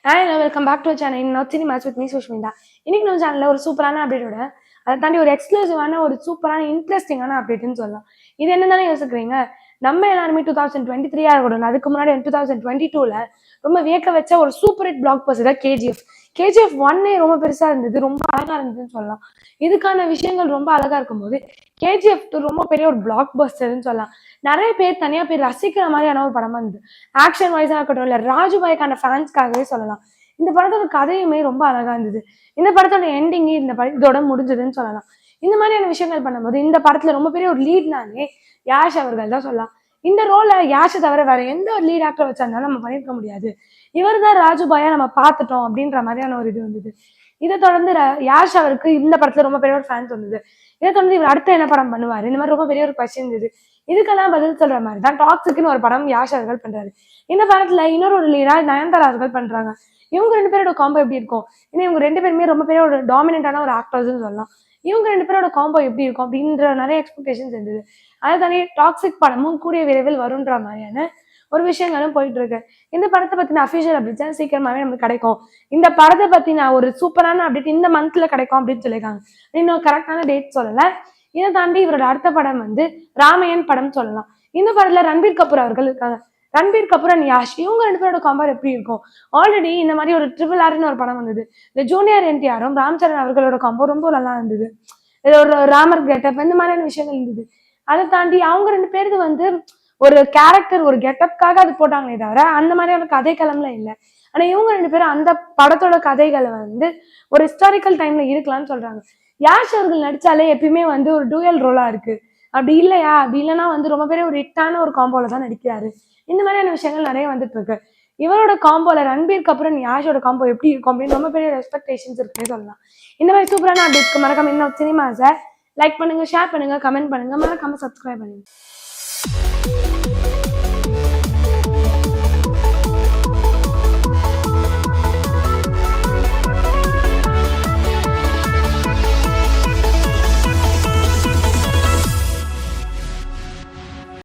Hi welcome back to channel not cinemas with me Sushmita. இன்னைக்கு நம்ம சேனலில் ஒரு சூப்பரான அப்டேட்டோட அதை தாண்டி ஒரு எக்ஸ்க்ளூசிவான ஒரு சூப்பரான இன்ட்ரெஸ்டிங்கான அப்டேட்னு சொல்லலாம். இது என்னதானே யோசிக்கிறீங்க? நம்ம எல்லாருமே 2023 இருக்கட்டும், அதுக்கு முன்னாடி 2022ல ரொம்ப வியக்க வச்ச ஒரு சூப்பர் ஹிட் பிளாக் பஸ்டர் தான் கேஜிஎஃப் 1 ரொம்ப பெருசா இருந்தது, ரொம்ப அழகா இருந்ததுன்னு சொல்லலாம். இதுக்கான விஷயங்கள் ரொம்ப அழகா இருக்கும்போது கேஜிஎஃப் 2 ரொம்ப பெரிய ஒரு பிளாக் பஸ்டர்ன்னு சொல்லலாம். நிறைய பேர் தனியா பேர் ரசிக்கிற மாதிரியான ஒரு படமா இருந்தது. ஆக்ஷன் வைஸா இருக்கட்டும், இல்ல ராஜுபாய்க்கான ஃபேன்ஸ்க்காகவே சொல்லலாம். இந்த படத்தோட கதையுமே ரொம்ப அழகா இருந்தது. இந்த படத்தோட எண்டிங் இதோட முடிஞ்சதுன்னு சொல்லலாம். இந்த மாதிரியான விஷயங்கள் பண்ணும்போது இந்த படத்துல ரொம்ப பெரிய ஒரு லீட்னாலே யாஷ் அவர்கள் தான் சொல்லலாம். இந்த ரோலை யாஷை தவிர வேற எந்த ஒரு லீட் ஆக்டர் வச்சிருந்தாலும் நம்ம பண்ணிருக்க முடியாது. இவர் தான் ராஜுபாயா நம்ம பார்த்துட்டோம் அப்படின்ற மாதிரியான ஒரு இது வந்தது. இதை தொடர்ந்து யாஷ் அவருக்கு இந்த படத்துல ரொம்ப பெரிய ஒரு ஃபேன்ஸ் வந்தது. இதை தொடர்ந்து இவர் அடுத்த என்ன படம் பண்ணுவாரு, இந்த மாதிரி ரொம்ப பெரிய ஒரு கொஸ்டின் இருந்தது. இதுக்கெல்லாம் பதில் சொல்ற மாதிரி தான் டாக்ஸிக்னு ஒரு படம் யாஷ் அவர்கள் பண்றாரு. இந்த படத்துல இன்னொரு ஒரு லீடா நயன்தாரா அவர்கள் பண்றாங்க. இவங்க ரெண்டு பேரோட காம்போ எப்படி இருக்கும்? ஏன்னா இவங்க ரெண்டு பேருமே ரொம்ப பெரிய ஒரு டாமினண்டான ஒரு ஆக்டர்ஸ்ன்னு சொல்லலாம். இவங்க ரெண்டு பேரோட காம்போ எப்படி இருக்கும் அப்படின்ற நிறைய எக்ஸ்பெக்டேஷன்ஸ் இருந்தது. அதை தாண்டி டாக்ஸிக் படமும் கூடிய விரைவில் வருன்ற மாதிரியான ஒரு விஷயங்களும் போயிட்டு இருக்கு. இந்த படத்தை பத்தின அஃபிஷியல் அப்டேட்ஸ் சீக்கிரமாவே நமக்கு கிடைக்கும். இந்த படத்தை பத்தின ஒரு சூப்பரான அப்டேட் இந்த மந்த்ல கிடைக்கும் அப்படின்னு சொல்லியிருக்காங்க. இன்னும் கரெக்டான டேட் சொல்லல. இதை தாண்டி இவரோட அடுத்த படம் ராமையன் படம் சொல்லலாம். இந்த படத்துல ரன்பீர் கபூர் அவர்கள் இருக்காங்க. ரன்பீர் கபூர் அண்ட் யாஷ் இவங்க ரெண்டு பேரோட காம்போ எப்படி இருக்கும்? ஆல்ரெடி இந்த மாதிரி ஒரு ட்ரிபிள் ஆர்னு ஒரு படம் வந்தது. இந்த ஜூனியர் என்டிஆரும் ராம் சரண் அவர்களோட காம்போ ரொம்ப நல்லா இருந்தது. இது ஒரு ராமர் கெட்டப் இந்த மாதிரியான விஷயங்கள் இருந்தது. அதை தாண்டி அவங்க ரெண்டு பேருக்கு ஒரு கேரக்டர் ஒரு கெட்டப்காக அது போட்டாங்களே தவிர அந்த மாதிரியான கதைக்களம்ல இல்லை. ஆனா இவங்க ரெண்டு பேரும் அந்த படத்தோட கதைகளை ஒரு ஹிஸ்டாரிக்கல் டைம்ல இருக்கலாம்னு சொல்றாங்க. யாஷ் அவர்கள் நடிச்சாலே எப்பயுமே ஒரு டூயல் ரோலா இருக்கு. அப்படி இல்லையா? அப்படி இல்லைன்னா ரொம்ப பெரிய ஒரு ஹிட்டான ஒரு காம்போல தான் நடிக்கிறாரு. இந்த மாதிரியான விஷயங்கள் நிறைய வந்துட்டு இருக்கு. இவரோட காம்போல ரன்பீர் கபூர் யாஷோட காம்போ எப்படி இருக்கும் அப்படின்னு ரொம்ப பெரிய எக்ஸ்பெக்டேஷன்ஸ் இருக்குன்னு சொல்லலாம். இந்த மாதிரி சூப்பரான அப்டேட்ஸ்க்கு மறக்காம இன்னும் சினிமாஸை லைக் பண்ணுங்க, ஷேர் பண்ணுங்க, கமெண்ட் பண்ணுங்க, மறக்காம சப்ஸ்கிரைப் பண்ணுங்க.